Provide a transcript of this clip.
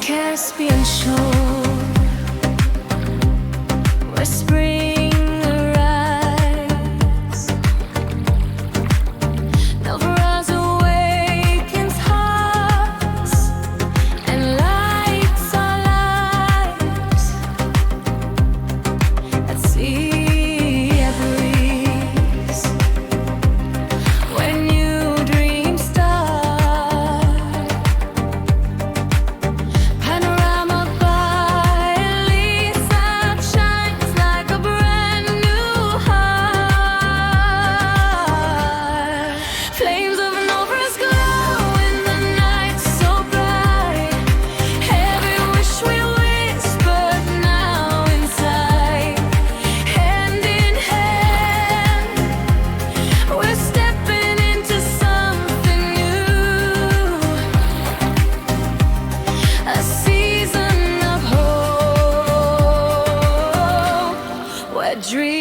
Caspian shore, where spring arrives. Novruz awakens hearts and lights our lives. At sea a breeze, where new dreams start. Panorama by Elie Saab shines like a brand new heart. Flames of Novruz glow in the night so bright. Every wish we whispered now inside. Hand in hand, we're stepping into something new. A season of hope, where dreams